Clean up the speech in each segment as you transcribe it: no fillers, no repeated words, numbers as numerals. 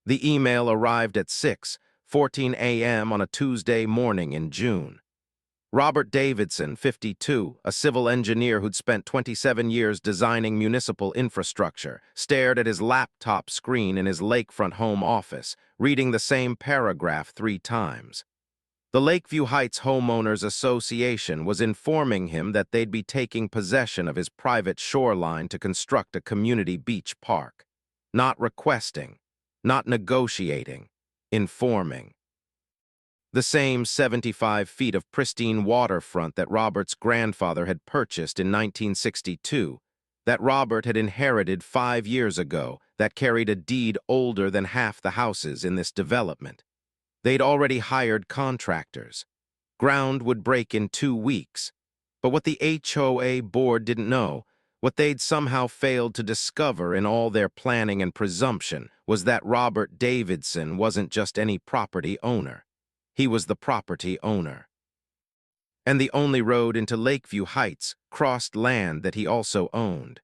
The email arrived at 6:14 a.m. on a Tuesday morning in June. Robert Davidson, 52, a civil engineer who'd spent 27 years designing municipal infrastructure, stared at his laptop screen in his lakefront home office, reading the same paragraph 3 times. The Lakeview Heights Homeowners Association was informing him that they'd be taking possession of his private shoreline to construct a community beach park. Not requesting, not negotiating, informing. The same 75 feet of pristine waterfront that Robert's grandfather had purchased in 1962, that Robert had inherited 5 years ago, that carried a deed older than half the houses in this development. They'd already hired contractors. Ground would break in 2 weeks. But what the HOA board didn't know, what they'd somehow failed to discover in all their planning and presumption, was that Robert Davidson wasn't just any property owner. He was the property owner. And the only road into Lakeview Heights crossed land that he also owned.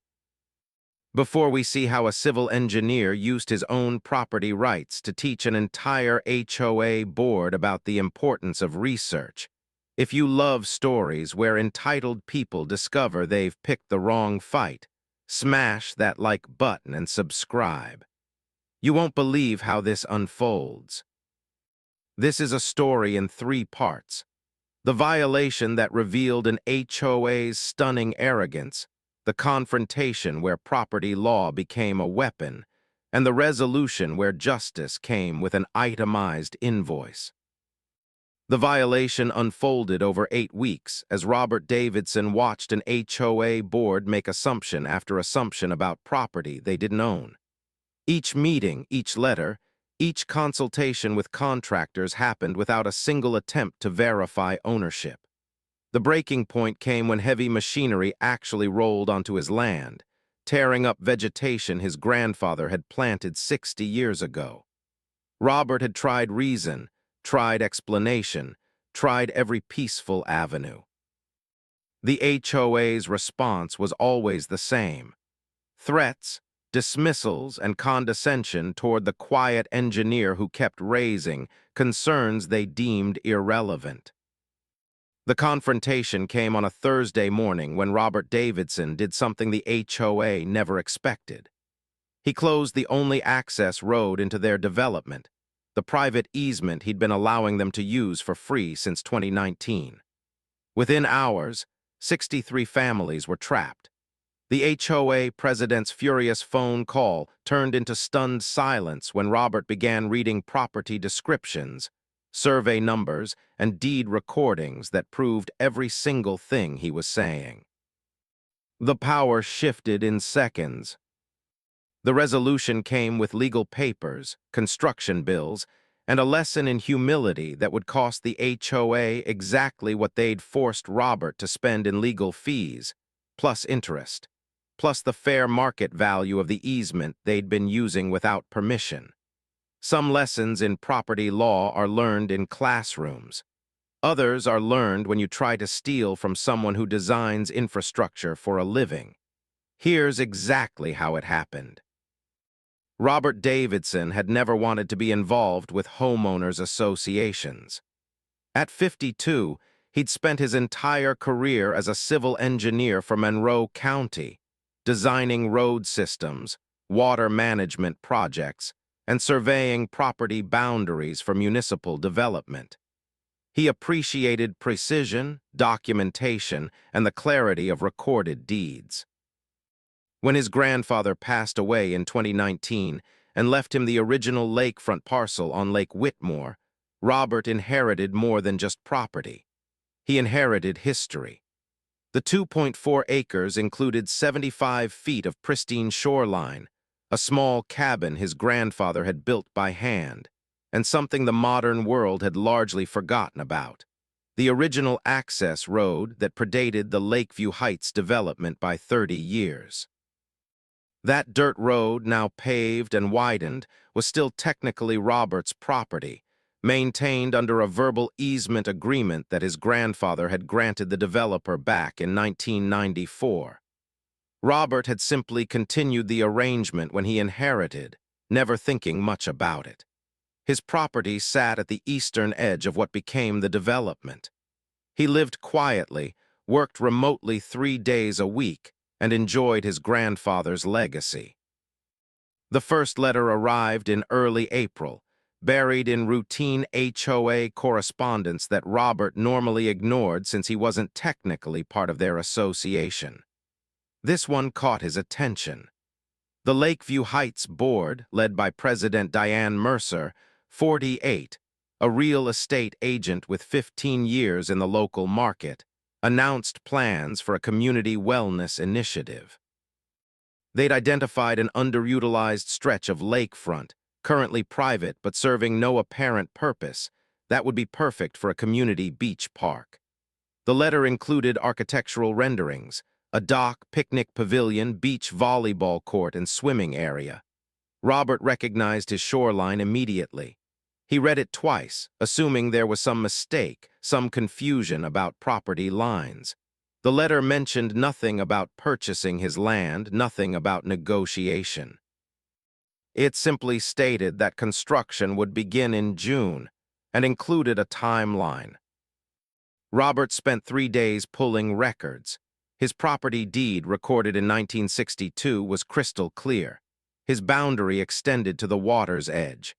Before we see how a civil engineer used his own property rights to teach an entire HOA board about the importance of research, if you love stories where entitled people discover they've picked the wrong fight, smash that like button and subscribe. You won't believe how this unfolds. This is a story in 3 parts. The violation that revealed an HOA's stunning arrogance, the confrontation where property law became a weapon, and the resolution where justice came with an itemized invoice. The violation unfolded over 8 weeks as Robert Davidson watched an HOA board make assumption after assumption about property they didn't own. Each meeting, each letter, each consultation with contractors happened without a single attempt to verify ownership. The breaking point came when heavy machinery actually rolled onto his land, tearing up vegetation his grandfather had planted 60 years ago. Robert had tried reason, tried explanation, tried every peaceful avenue. The HOA's response was always the same: threats, dismissals, and condescension toward the quiet engineer who kept raising concerns they deemed irrelevant. The confrontation came on a Thursday morning when Robert Davidson did something the HOA never expected. He closed the only access road into their development, the private easement he'd been allowing them to use for free since 2019. Within hours, 63 families were trapped. The HOA president's furious phone call turned into stunned silence when Robert began reading property descriptions, survey numbers, and deed recordings that proved every single thing he was saying. The power shifted in seconds. The resolution came with legal papers, construction bills, and a lesson in humility that would cost the HOA exactly what they'd forced Robert to spend in legal fees, plus interest, plus the fair market value of the easement they'd been using without permission. Some lessons in property law are learned in classrooms. Others are learned when you try to steal from someone who designs infrastructure for a living. Here's exactly how it happened. Robert Davidson had never wanted to be involved with homeowners associations. At 52, he'd spent his entire career as a civil engineer for Monroe County, designing road systems, water management projects, and surveying property boundaries for municipal development. He appreciated precision, documentation, and the clarity of recorded deeds. When his grandfather passed away in 2019 and left him the original lakefront parcel on Lake Whitmore, Robert inherited more than just property. He inherited history. The 2.4 acres included 75 feet of pristine shoreline, a small cabin his grandfather had built by hand, and something the modern world had largely forgotten about: the original access road that predated the Lakeview Heights development by 30 years. That dirt road, now paved and widened, was still technically Robert's property, maintained under a verbal easement agreement that his grandfather had granted the developer back in 1994. Robert had simply continued the arrangement when he inherited, never thinking much about it. His property sat at the eastern edge of what became the development. He lived quietly, worked remotely 3 days a week, and enjoyed his grandfather's legacy. The first letter arrived in early April, buried in routine HOA correspondence that Robert normally ignored since he wasn't technically part of their association. This one caught his attention. The Lakeview Heights Board, led by President Diane Mercer, 48, a real estate agent with 15 years in the local market, announced plans for a community wellness initiative. They'd identified an underutilized stretch of lakefront, currently private but serving no apparent purpose, that would be perfect for a community beach park. The letter included architectural renderings, a dock, picnic pavilion, beach volleyball court, and swimming area. Robert recognized his shoreline immediately. He read it twice, assuming there was some mistake, some confusion about property lines. The letter mentioned nothing about purchasing his land, nothing about negotiation. It simply stated that construction would begin in June and included a timeline. Robert spent 3 days pulling records. His property deed, recorded in 1962, was crystal clear. His boundary extended to the water's edge.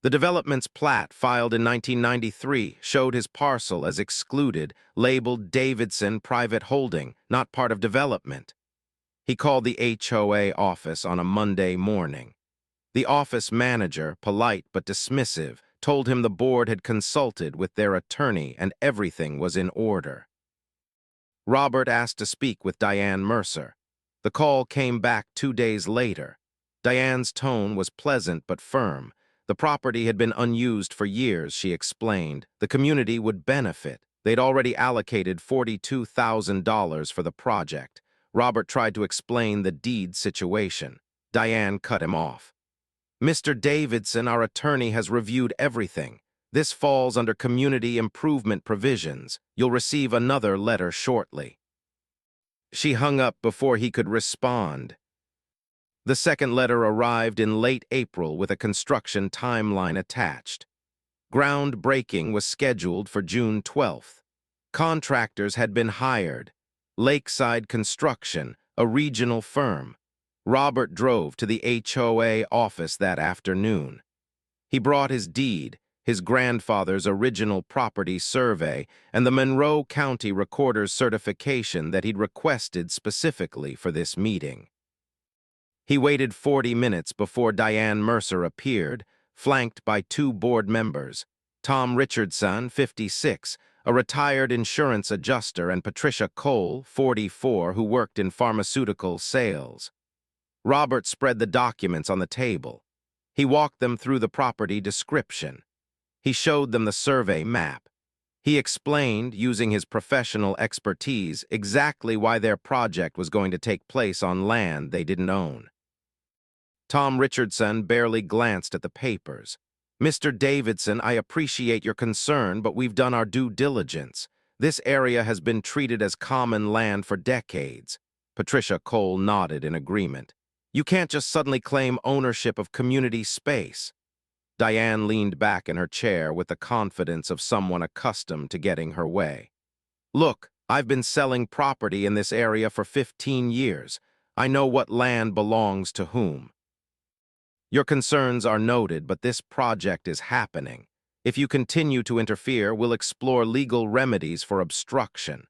The development's plat, filed in 1993, showed his parcel as excluded, labeled Davidson Private Holding, not part of development. He called the HOA office on a Monday morning. The office manager, polite but dismissive, told him the board had consulted with their attorney and everything was in order. Robert asked to speak with Diane Mercer. The call came back 2 days later. Diane's tone was pleasant but firm. The property had been unused for years, she explained. The community would benefit. They'd already allocated $42,000 for the project. Robert tried to explain the deed situation. Diane cut him off. "Mr. Davidson, our attorney, has reviewed everything. This falls under community improvement provisions. You'll receive another letter shortly." She hung up before he could respond. The second letter arrived in late April with a construction timeline attached. Groundbreaking was scheduled for June 12th. Contractors had been hired. Lakeside Construction, a regional firm. Robert drove to the HOA office that afternoon. He brought his deed, his grandfather's original property survey, and the Monroe County Recorder's certification that he'd requested specifically for this meeting. He waited 40 minutes before Diane Mercer appeared, flanked by 2 board members, Tom Richardson, 56, a retired insurance adjuster, and Patricia Cole, 44, who worked in pharmaceutical sales. Robert spread the documents on the table. He walked them through the property description. He showed them the survey map. He explained, using his professional expertise, exactly why their project was going to take place on land they didn't own. Tom Richardson barely glanced at the papers. "Mr. Davidson, I appreciate your concern, but we've done our due diligence. This area has been treated as common land for decades." Patricia Cole nodded in agreement. "You can't just suddenly claim ownership of community space." Diane leaned back in her chair with the confidence of someone accustomed to getting her way. "Look, I've been selling property in this area for 15 years. I know what land belongs to whom. Your concerns are noted, but this project is happening. If you continue to interfere, we'll explore legal remedies for obstruction."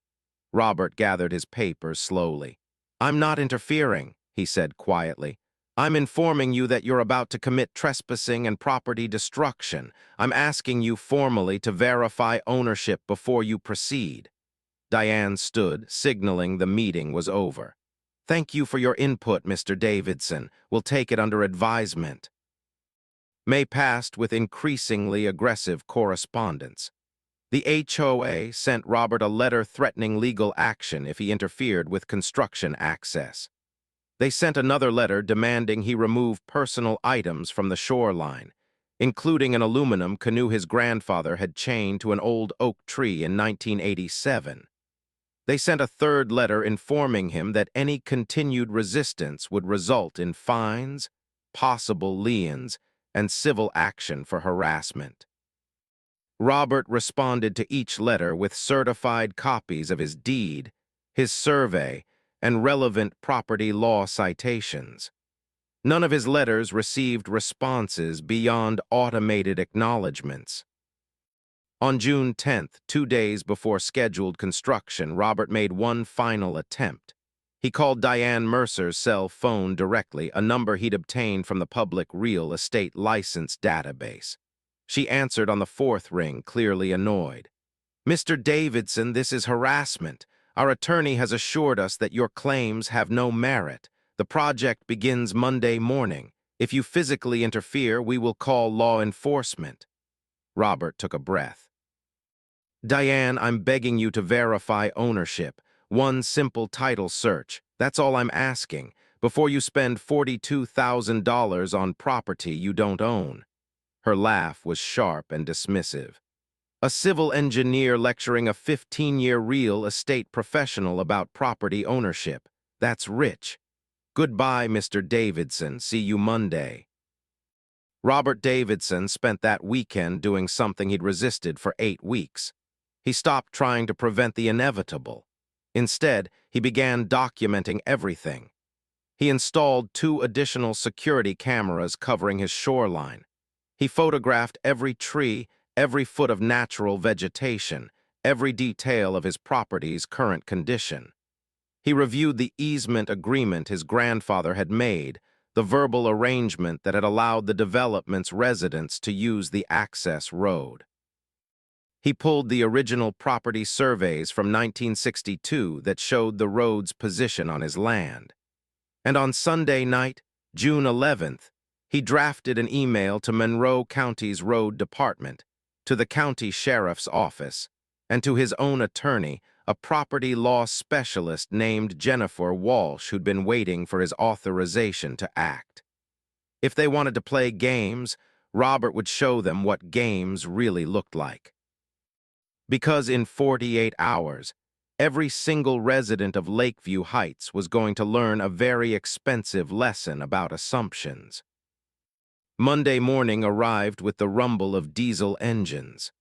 Robert gathered his papers slowly. "I'm not interfering," he said quietly. "I'm informing you that you're about to commit trespassing and property destruction. I'm asking you formally to verify ownership before you proceed." Diane stood, signaling the meeting was over. "Thank you for your input, Mr. Davidson. We'll take it under advisement." May passed with increasingly aggressive correspondence. The HOA sent Robert a letter threatening legal action if he interfered with construction access. They sent another letter demanding he remove personal items from the shoreline, including an aluminum canoe his grandfather had chained to an old oak tree in 1987. They sent a third letter informing him that any continued resistance would result in fines, possible liens, and civil action for harassment. Robert responded to each letter with certified copies of his deed, his survey, and relevant property law citations. None of his letters received responses beyond automated acknowledgments. On June 10th, 2 days before scheduled construction, Robert made one final attempt. He called Diane Mercer's cell phone directly, a number he'd obtained from the public real estate license database. She answered on the fourth ring, clearly annoyed. "Mr. Davidson, this is harassment. Our attorney has assured us that your claims have no merit. The project begins Monday morning. If you physically interfere, we will call law enforcement." Robert took a breath. "Diane, I'm begging you to verify ownership. One simple title search. That's all I'm asking, before you spend $42,000 on property you don't own." Her laugh was sharp and dismissive. A civil engineer lecturing a 15-year real estate professional about property ownership. That's rich. "Goodbye, Mr. Davidson. See you Monday." Robert Davidson spent that weekend doing something he'd resisted for 8 weeks. He stopped trying to prevent the inevitable. Instead, he began documenting everything. He installed 2 additional security cameras covering his shoreline. He photographed every tree, every foot of natural vegetation, every detail of his property's current condition. He reviewed the easement agreement his grandfather had made, the verbal arrangement that had allowed the development's residents to use the access road. He pulled the original property surveys from 1962 that showed the road's position on his land. And on Sunday night, June 11th, he drafted an email to Monroe County's Road Department, to the county sheriff's office, and to his own attorney, a property law specialist named Jennifer Walsh, who'd been waiting for his authorization to act. If they wanted to play games, Robert would show them what games really looked like. Because in 48 hours, every single resident of Lakeview Heights was going to learn a very expensive lesson about assumptions. Monday morning arrived with the rumble of diesel engines.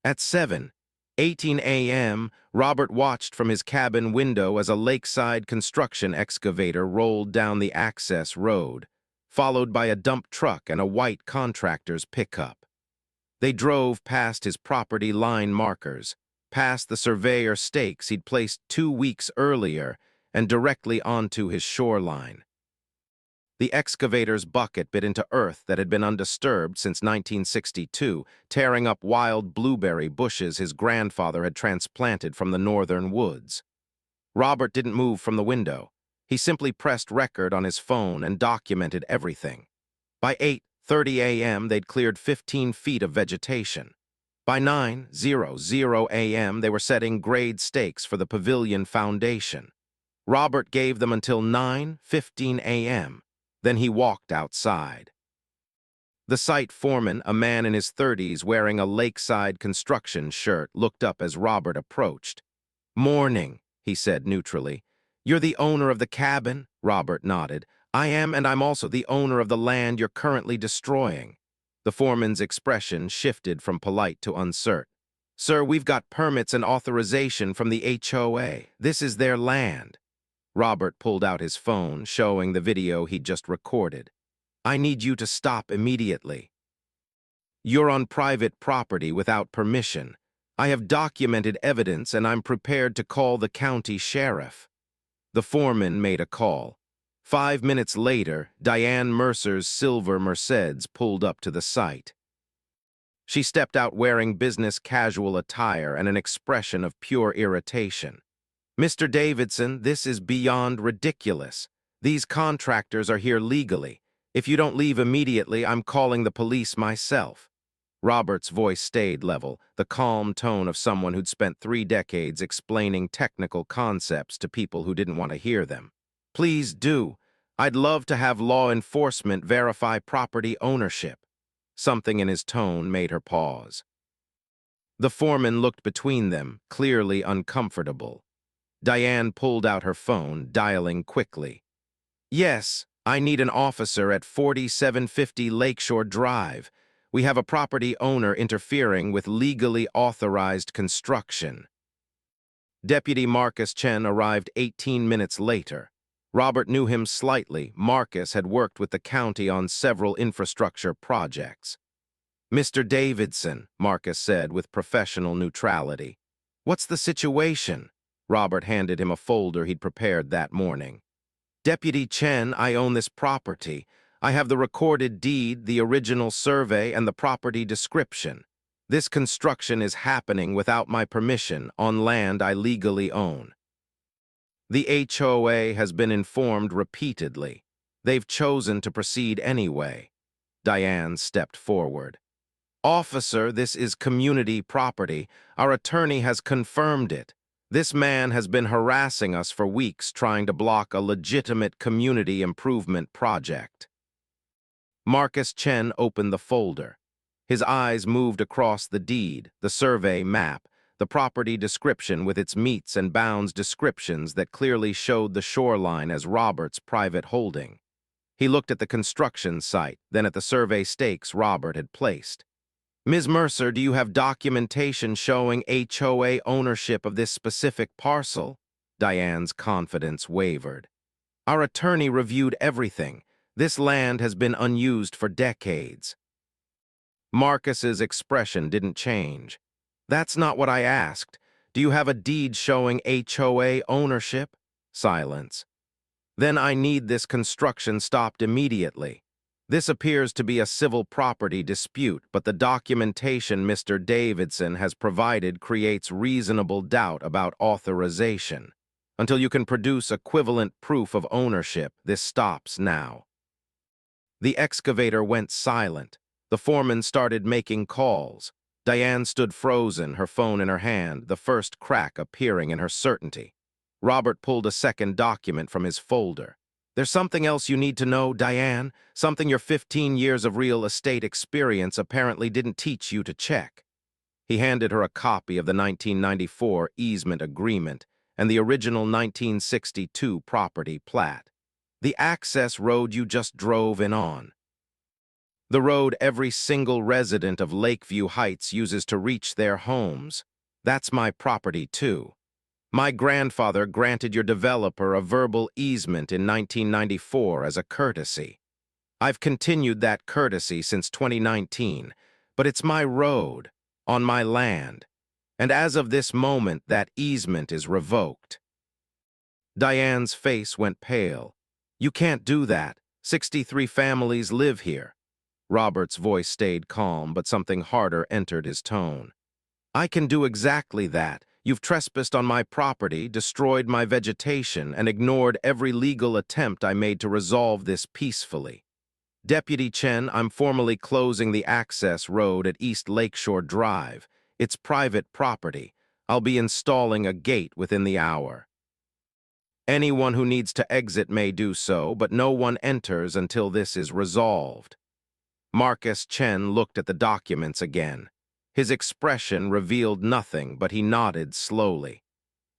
At 7:18 a.m., Robert watched from his cabin window as a lakeside construction excavator rolled down the access road, followed by a dump truck and a white contractor's pickup. They drove past his property line markers, past the surveyor stakes he'd placed 2 weeks earlier, and directly onto his shoreline. The excavator's bucket bit into earth that had been undisturbed since 1962, tearing up wild blueberry bushes his grandfather had transplanted from the northern woods. Robert didn't move from the window. He simply pressed record on his phone and documented everything. By 8:30 a.m., they'd cleared 15 feet of vegetation. By 9:00 a.m., they were setting grade stakes for the pavilion foundation. Robert gave them until 9:15 a.m., then he walked outside. The site foreman, a man in his 30s wearing a lakeside construction shirt, looked up as Robert approached. "Morning," he said neutrally. "You're the owner of the cabin?" Robert nodded. "I am, and I'm also the owner of the land you're currently destroying." The foreman's expression shifted from polite to uncertain. "Sir, we've got permits and authorization from the HOA. This is their land." Robert pulled out his phone, showing the video he'd just recorded. "I need you to stop immediately. You're on private property without permission. I have documented evidence, and I'm prepared to call the county sheriff." The foreman made a call. 5 minutes later, Diane Mercer's silver Mercedes pulled up to the site. She stepped out wearing business casual attire and an expression of pure irritation. "Mr. Davidson, this is beyond ridiculous. These contractors are here legally. If you don't leave immediately, I'm calling the police myself." Robert's voice stayed level, the calm tone of someone who'd spent 3 decades explaining technical concepts to people who didn't want to hear them. "Please do. I'd love to have law enforcement verify property ownership." Something in his tone made her pause. The foreman looked between them, clearly uncomfortable. Diane pulled out her phone, dialing quickly. "Yes, I need an officer at 4750 Lakeshore Drive. We have a property owner interfering with legally authorized construction. Deputy Marcus Chen arrived 18 minutes later. Robert knew him slightly. Marcus had worked with the county on several infrastructure projects. "Mr. Davidson," Marcus said with professional neutrality. "What's the situation?" Robert handed him a folder he'd prepared that morning. "Deputy Chen, I own this property. I have the recorded deed, the original survey, and the property description. This construction is happening without my permission on land I legally own." The HOA has been informed repeatedly. They've chosen to proceed anyway. Diane stepped forward. "Officer, this is community property. Our attorney has confirmed it. This man has been harassing us for weeks trying to block a legitimate community improvement project." Marcus Chen opened the folder. His eyes moved across the deed, the survey map, the property description with its meets and bounds descriptions that clearly showed the shoreline as Robert's private holding. He looked at the construction site, then at the survey stakes Robert had placed. "Ms. Mercer, do you have documentation showing HOA ownership of this specific parcel?" Diane's confidence wavered. "Our attorney reviewed everything. This land has been unused for decades." Marcus's expression didn't change. "That's not what I asked. Do you have a deed showing HOA ownership?" Silence. "Then I need this construction stopped immediately. This appears to be a civil property dispute, but the documentation Mr. Davidson has provided creates reasonable doubt about authorization. Until you can produce equivalent proof of ownership, this stops now." The excavator went silent. The foreman started making calls. Diane stood frozen, her phone in her hand, the first crack appearing in her certainty. Robert pulled a second document from his folder. "There's something else you need to know, Diane, something your 15 years of real estate experience apparently didn't teach you to check." He handed her a copy of the 1994 easement agreement and the original 1962 property plat. "The access road you just drove in on. The road every single resident of Lakeview Heights uses to reach their homes. That's my property, too. My grandfather granted your developer a verbal easement in 1994 as a courtesy. I've continued that courtesy since 2019, but it's my road, on my land, and as of this moment, that easement is revoked." Diane's face went pale. "You can't do that. 63 families live here." Robert's voice stayed calm, but something harder entered his tone. "I can do exactly that. You've trespassed on my property, destroyed my vegetation, and ignored every legal attempt I made to resolve this peacefully. Deputy Chen, I'm formally closing the access road at East Lakeshore Drive. It's private property. I'll be installing a gate within the hour. Anyone who needs to exit may do so, but no one enters until this is resolved." Marcus Chen looked at the documents again. His expression revealed nothing, but he nodded slowly.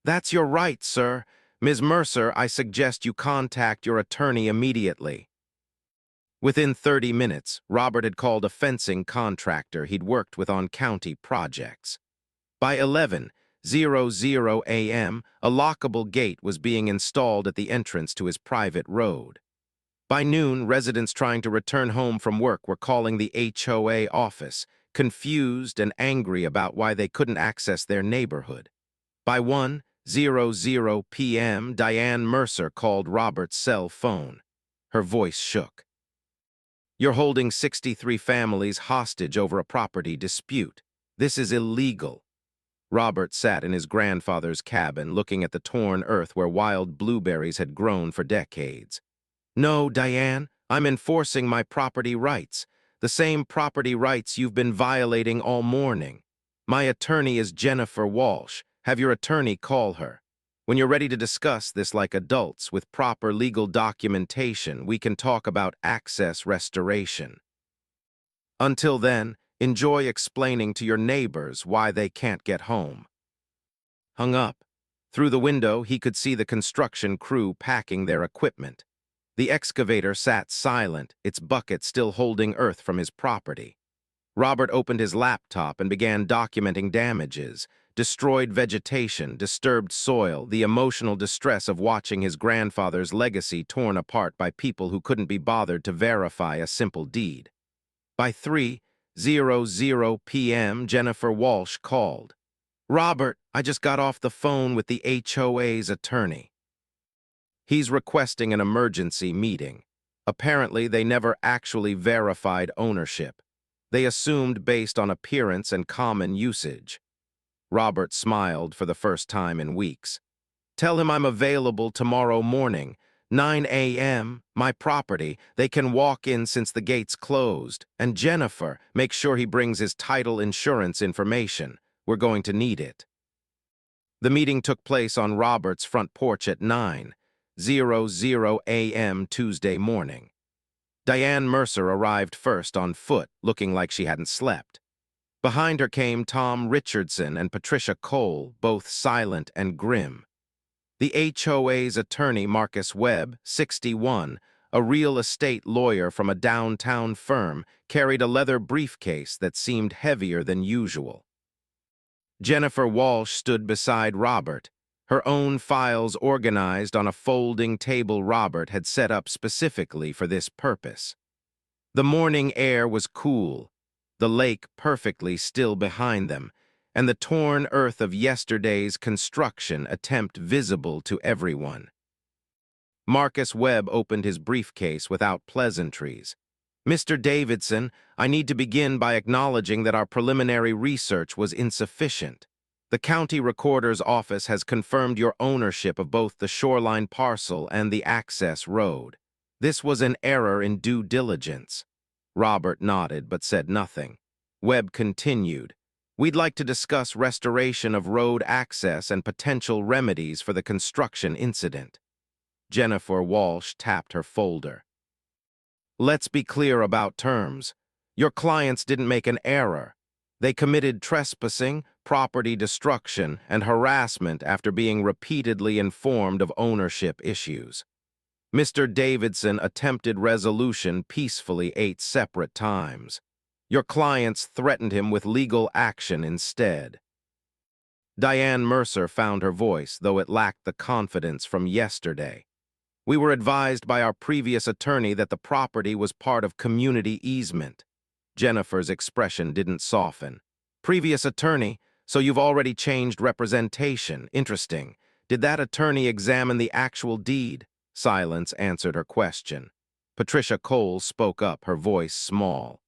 "That's your right, sir. Ms. Mercer, I suggest you contact your attorney immediately." Within 30 minutes, Robert had called a fencing contractor he'd worked with on county projects. By 11:00 a.m., a lockable gate was being installed at the entrance to his private road. By noon, residents trying to return home from work were calling the HOA office, confused and angry about why they couldn't access their neighborhood. By 1:00 p.m., Diane Mercer called Robert's cell phone. Her voice shook. "You're holding 63 families hostage over a property dispute. This is illegal." Robert sat in his grandfather's cabin, looking at the torn earth where wild blueberries had grown for decades. "No, Diane, I'm enforcing my property rights, the same property rights you've been violating all morning. My attorney is Jennifer Walsh. Have your attorney call her. When you're ready to discuss this like adults with proper legal documentation, we can talk about access restoration. Until then, enjoy explaining to your neighbors why they can't get home." Hung up. Through the window, he could see the construction crew packing their equipment. The excavator sat silent, its bucket still holding earth from his property. Robert opened his laptop and began documenting damages, destroyed vegetation, disturbed soil, the emotional distress of watching his grandfather's legacy torn apart by people who couldn't be bothered to verify a simple deed. By 3:00 p.m., Jennifer Walsh called. "Robert, I just got off the phone with the HOA's attorney. He's requesting an emergency meeting. Apparently, they never actually verified ownership. They assumed based on appearance and common usage." Robert smiled for the first time in weeks. "Tell him I'm available tomorrow morning, 9 a.m., my property. They can walk in since the gate's closed. And Jennifer, make sure he brings his title insurance information. We're going to need it." The meeting took place on Robert's front porch at 9:00 a.m. Tuesday morning. Diane Mercer arrived first on foot, looking like she hadn't slept. Behind her came Tom Richardson and Patricia Cole, both silent and grim. The HOA's attorney, Marcus Webb, 61, a real estate lawyer from a downtown firm, carried a leather briefcase that seemed heavier than usual. Jennifer Walsh stood beside Robert, her own files organized on a folding table Robert had set up specifically for this purpose. The morning air was cool, the lake perfectly still behind them, and the torn earth of yesterday's construction attempt visible to everyone. Marcus Webb opened his briefcase without pleasantries. "Mr. Davidson, I need to begin by acknowledging that our preliminary research was insufficient. The county recorder's office has confirmed your ownership of both the Shoreline parcel and the access road. This was an error in due diligence." Robert nodded but said nothing. Webb continued, "We'd like to discuss restoration of road access and potential remedies for the construction incident." Jennifer Walsh tapped her folder. "Let's be clear about terms. Your clients didn't make an error. They committed trespassing, property destruction, and harassment after being repeatedly informed of ownership issues. Mr. Davidson attempted resolution peacefully 8 separate times. Your clients threatened him with legal action instead." Diane Mercer found her voice, though it lacked the confidence from yesterday. "We were advised by our previous attorney that the property was part of community easement." Jennifer's expression didn't soften. "Previous attorney? So you've already changed representation. Interesting. Did that attorney examine the actual deed?" Silence answered her question. Patricia Cole spoke up, her voice small.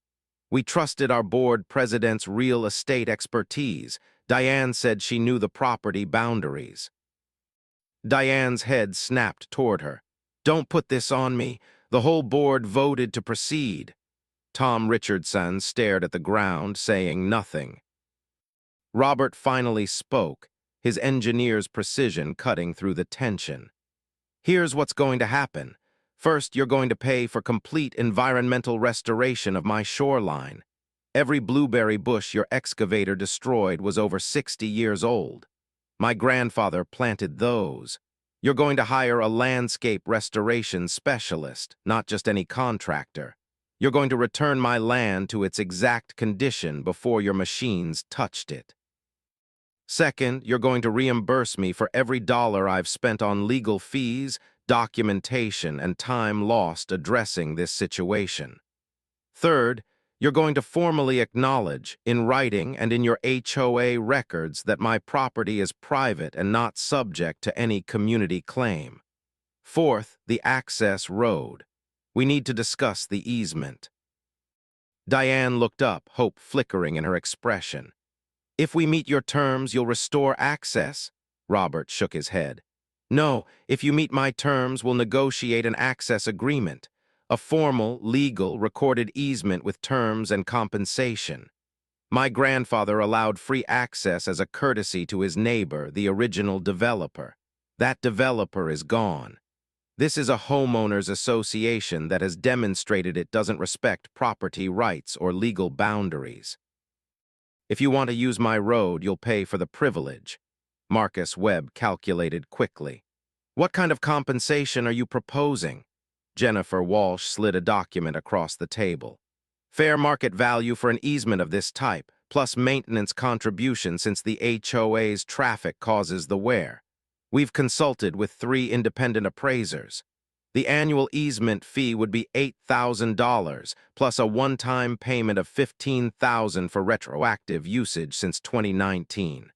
"We trusted our board president's real estate expertise. Diane said she knew the property boundaries." Diane's head snapped toward her. "Don't put this on me. The whole board voted to proceed." Tom Richardson stared at the ground, saying nothing. Robert finally spoke, his engineer's precision cutting through the tension. "Here's what's going to happen. First, you're going to pay for complete environmental restoration of my shoreline. Every blueberry bush your excavator destroyed was over 60 years old. My grandfather planted those. You're going to hire a landscape restoration specialist, not just any contractor. You're going to return my land to its exact condition before your machines touched it. Second, you're going to reimburse me for every dollar I've spent on legal fees, documentation, and time lost addressing this situation. Third, you're going to formally acknowledge, in writing and in your HOA records, that my property is private and not subject to any community claim. Fourth, the access road. We need to discuss the easement." Diane looked up, hope flickering in her expression. "If we meet your terms, you'll restore access?" Robert shook his head. "No, if you meet my terms, we'll negotiate an access agreement. A formal, legal, recorded easement with terms and compensation. My grandfather allowed free access as a courtesy to his neighbor, the original developer. That developer is gone. This is a homeowners association that has demonstrated it doesn't respect property rights or legal boundaries. If you want to use my road, you'll pay for the privilege." Marcus Webb calculated quickly. "What kind of compensation are you proposing?" Jennifer Walsh slid a document across the table. Fair market value for an easement of this type, plus maintenance contribution since the HOA's traffic causes the wear. We've consulted with 3 independent appraisers. The annual easement fee would be $8,000, plus a one-time payment of $15,000 for retroactive usage since 2019.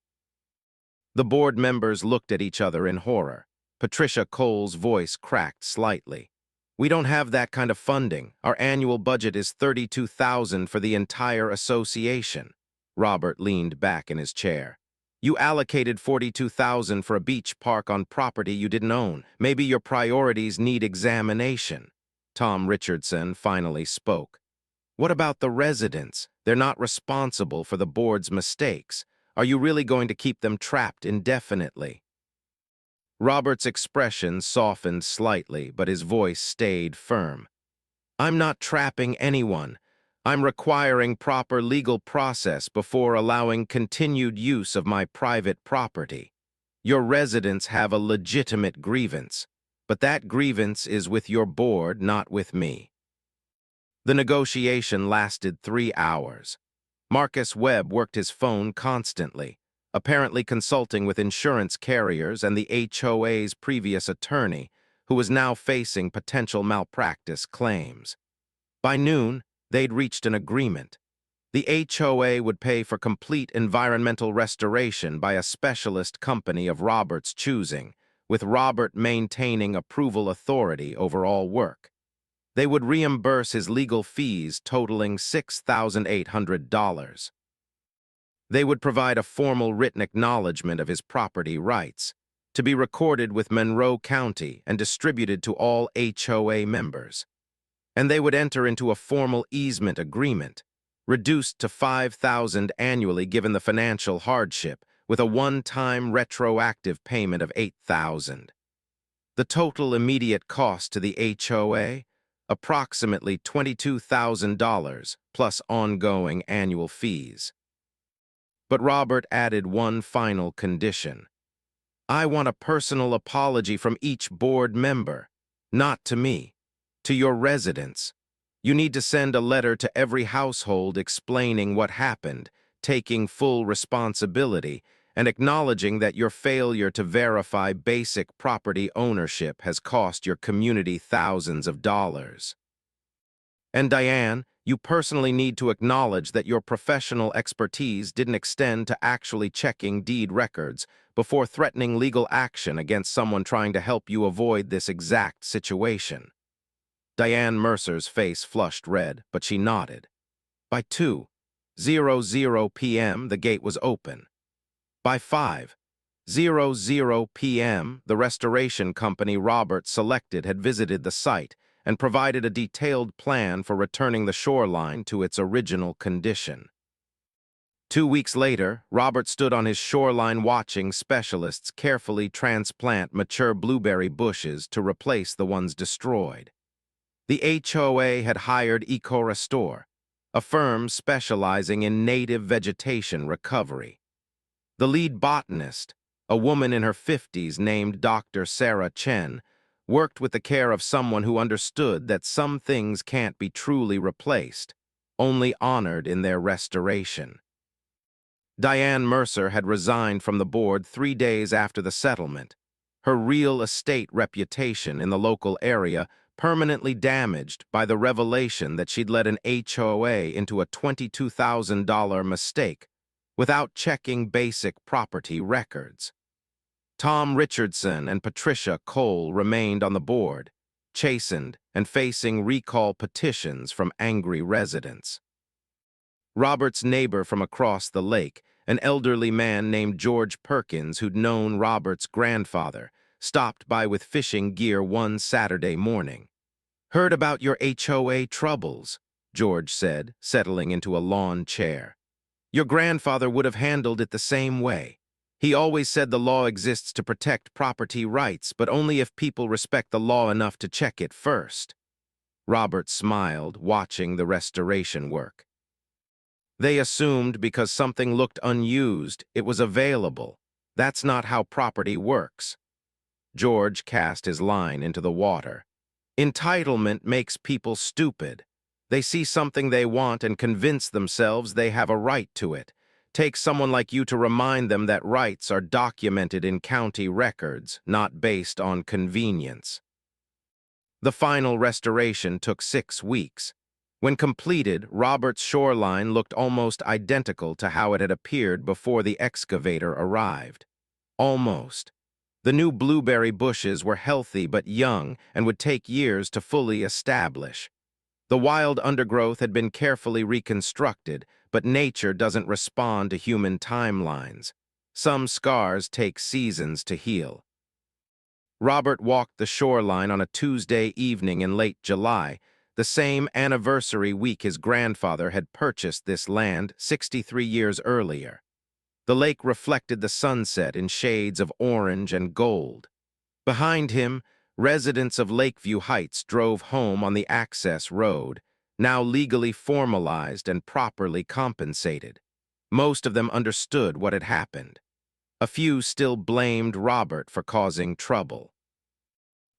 The board members looked at each other in horror. Patricia Cole's voice cracked slightly. We don't have that kind of funding. Our annual budget is $32,000 for the entire association. Robert leaned back in his chair. You allocated $42,000 for a beach park on property you didn't own. Maybe your priorities need examination. Tom Richardson finally spoke. What about the residents? They're not responsible for the board's mistakes. Are you really going to keep them trapped indefinitely? Robert's expression softened slightly, but his voice stayed firm. I'm not trapping anyone. I'm requiring proper legal process before allowing continued use of my private property. Your residents have a legitimate grievance, but that grievance is with your board, not with me. The negotiation lasted 3 hours. Marcus Webb worked his phone constantly, apparently consulting with insurance carriers and the HOA's previous attorney, who was now facing potential malpractice claims. By noon, they'd reached an agreement. The HOA would pay for complete environmental restoration by a specialist company of Robert's choosing, with Robert maintaining approval authority over all work. They would reimburse his legal fees totaling $6,800. They would provide a formal written acknowledgement of his property rights, to be recorded with Monroe County and distributed to all HOA members. And they would enter into a formal easement agreement, reduced to $5,000 annually given the financial hardship, with a one-time retroactive payment of $8,000. The total immediate cost to the HOA? Approximately $22,000 plus ongoing annual fees. But Robert added one final condition. I want a personal apology from each board member, not to me, to your residents. You need to send a letter to every household explaining what happened, taking full responsibility, and acknowledging that your failure to verify basic property ownership has cost your community thousands of dollars. And Diane, you personally need to acknowledge that your professional expertise didn't extend to actually checking deed records before threatening legal action against someone trying to help you avoid this exact situation. Diane Mercer's face flushed red, but she nodded. By 2:00 p.m., the gate was open. By 5:00 p.m., the restoration company Robert selected had visited the site and provided a detailed plan for returning the shoreline to its original condition. 2 weeks later, Robert stood on his shoreline watching specialists carefully transplant mature blueberry bushes to replace the ones destroyed. The HOA had hired EcoRestore, a firm specializing in native vegetation recovery. The lead botanist, a woman in her 50s named Dr. Sarah Chen, worked with the care of someone who understood that some things can't be truly replaced, only honored in their restoration. Diane Mercer had resigned from the board 3 days after the settlement, her real estate reputation in the local area permanently damaged by the revelation that she'd led an HOA into a $22,000 mistake without checking basic property records. Tom Richardson and Patricia Cole remained on the board, chastened and facing recall petitions from angry residents. Robert's neighbor from across the lake, an elderly man named George Perkins who'd known Robert's grandfather, stopped by with fishing gear one Saturday morning. Heard about your HOA troubles, George said, settling into a lawn chair. Your grandfather would have handled it the same way. He always said the law exists to protect property rights, but only if people respect the law enough to check it first. Robert smiled, watching the restoration work. They assumed because something looked unused, it was available. That's not how property works. George cast his line into the water. Entitlement makes people stupid. They see something they want and convince themselves they have a right to it. Take someone like you to remind them that rights are documented in county records, not based on convenience. The final restoration took 6 weeks. When completed, Robert's shoreline looked almost identical to how it had appeared before the excavator arrived. Almost. The new blueberry bushes were healthy but young and would take years to fully establish. The wild undergrowth had been carefully reconstructed, but nature doesn't respond to human timelines. Some scars take seasons to heal. Robert walked the shoreline on a Tuesday evening in late July, the same anniversary week his grandfather had purchased this land 63 years earlier. The lake reflected the sunset in shades of orange and gold. Behind him, residents of Lakeview Heights drove home on the access road, now legally formalized and properly compensated. Most of them understood what had happened. A few still blamed Robert for causing trouble.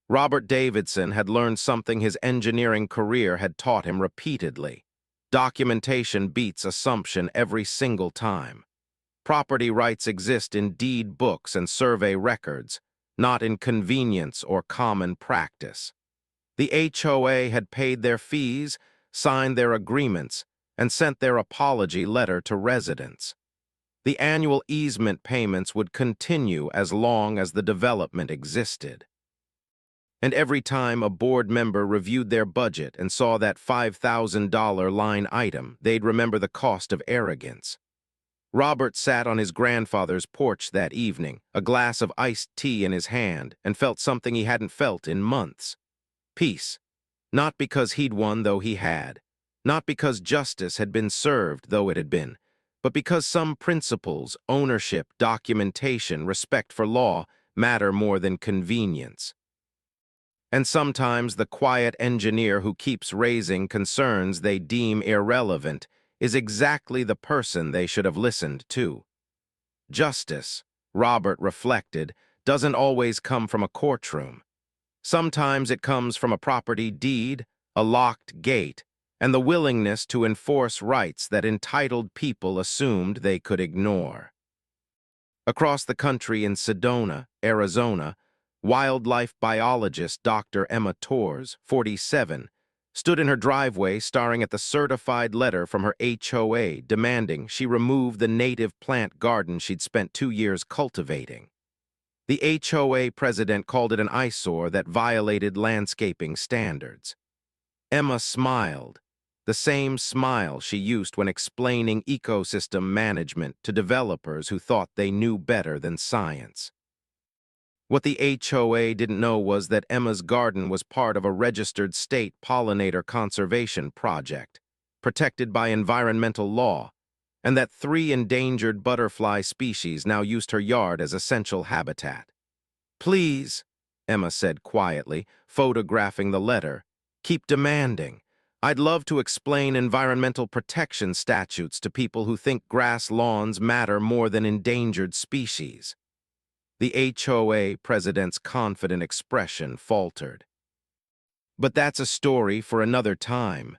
Robert Davidson had learned something his engineering career had taught him repeatedly. Documentation beats assumption every single time. Property rights exist in deed books and survey records, not in convenience or common practice. The HOA had paid their fees, signed their agreements, and sent their apology letter to residents. The annual easement payments would continue as long as the development existed. And every time a board member reviewed their budget and saw that $5,000 line item, they'd remember the cost of arrogance. Robert sat on his grandfather's porch that evening, a glass of iced tea in his hand, and felt something he hadn't felt in months. Peace. Not because he'd won, though he had. Not because justice had been served, though it had been. But because some principles, ownership, documentation, respect for law, matter more than convenience. And sometimes the quiet engineer who keeps raising concerns they deem irrelevant is exactly the person they should have listened to. Justice, Robert reflected, doesn't always come from a courtroom. Sometimes it comes from a property deed, a locked gate, and the willingness to enforce rights that entitled people assumed they could ignore. Across the country in Sedona, Arizona, wildlife biologist Dr. Emma Torres, 47, stood in her driveway staring at the certified letter from her HOA demanding she remove the native plant garden she'd spent 2 years cultivating. The HOA president called it an eyesore that violated landscaping standards. Emma smiled, the same smile she used when explaining ecosystem management to developers who thought they knew better than science. What the HOA didn't know was that Emma's garden was part of a registered state pollinator conservation project, protected by environmental law, and that 3 endangered butterfly species now used her yard as essential habitat. "Please," Emma said quietly, photographing the letter, "keep demanding. I'd love to explain environmental protection statutes to people who think grass lawns matter more than endangered species." The HOA president's confident expression faltered. "But that's a story for another time,"